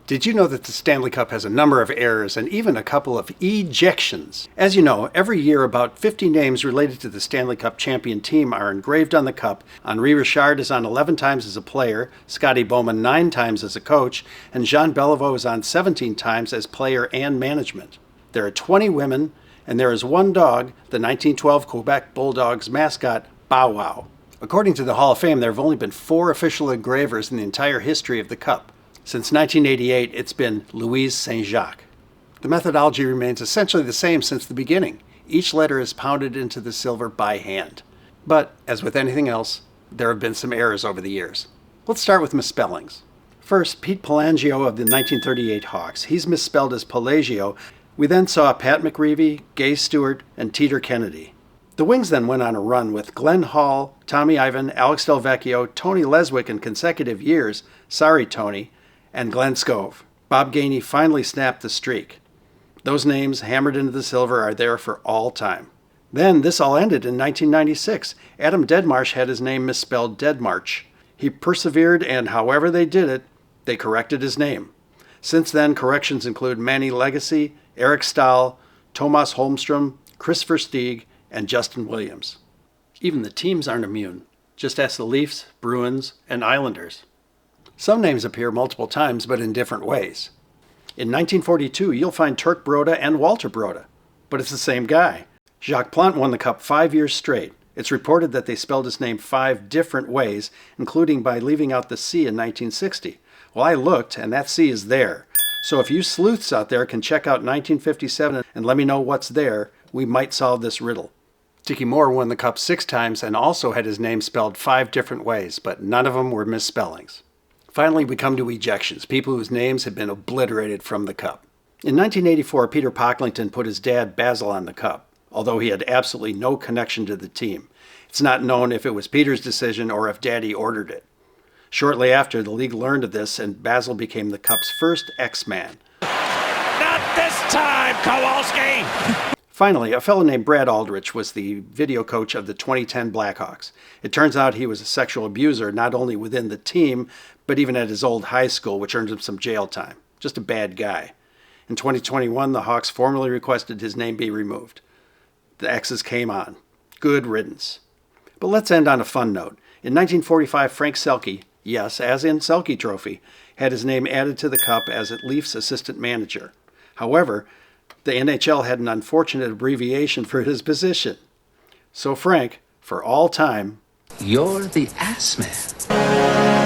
Did you know that the Stanley Cup has a number of errors and even a couple of ejections? As you know, every year about 50 names related to the Stanley Cup champion team are engraved on the cup. Henri Richard is on 11 times as a player, Scotty Bowman 9 times as a coach, and Jean Beliveau is on 17 times as player and management. There are 20 women, and there is one dog, the 1912 Quebec Bulldogs mascot, Bow Wow. According to the Hall of Fame, there have only been 4 official engravers in the entire history of the cup. Since 1988, it's been Louise Saint-Jacques. The methodology remains essentially the same since the beginning. Each letter is pounded into the silver by hand. But, as with anything else, there have been some errors over the years. Let's start with misspellings. First, Pete Pelangio of the 1938 Hawks. He's misspelled as Pelagio. We then saw Pat McReevy, Gay Stewart, and Teeter Kennedy. The Wings then went on a run with Glenn Hall, Tommy Ivan, Alex Del Vecchio, Tony Leswick in consecutive years, sorry Tony, and Glenn Scove. Bob Gainey finally snapped the streak. Those names hammered into the silver are there for all time. Then this all ended in 1996. Adam Deadmarsh had his name misspelled Deadmarch. He persevered, and however they did it, they corrected his name. Since then, corrections include Manny Legacy, Eric Stahl, Tomas Holmstrom, Christopher Stieg, and Justin Williams. Even the teams aren't immune. Just ask the Leafs, Bruins, and Islanders. Some names appear multiple times, but in different ways. In 1942, you'll find Turk Broda and Walter Broda, but it's the same guy. Jacques Plante won the Cup 5 years straight. It's reported that they spelled his name 5 different ways, including by leaving out the C in 1960. Well, I looked, and that C is there. So if you sleuths out there can check out 1957 and let me know what's there, we might solve this riddle. Dickie Moore won the Cup 6 times and also had his name spelled 5 different ways, but none of them were misspellings. Finally, we come to ejections, people whose names had been obliterated from the cup. In 1984, Peter Pocklington put his dad Basil on the cup, although he had absolutely no connection to the team. It's not known if it was Peter's decision or if Daddy ordered it. Shortly after, the league learned of this, and Basil became the cup's first X-Man. Not this time, Kowalski! Finally, a fellow named Brad Aldrich was the video coach of the 2010 Blackhawks. It turns out he was a sexual abuser, not only within the team, but even at his old high school, which earned him some jail time. Just a bad guy. In 2021, the Hawks formally requested his name be removed. The X's came on. Good riddance. But let's end on a fun note. In 1945, Frank Selke, yes, as in Selke Trophy, had his name added to the cup as Leafs assistant manager. However, the NHL had an unfortunate abbreviation for his position. So Frank, for all time, you're the ass man.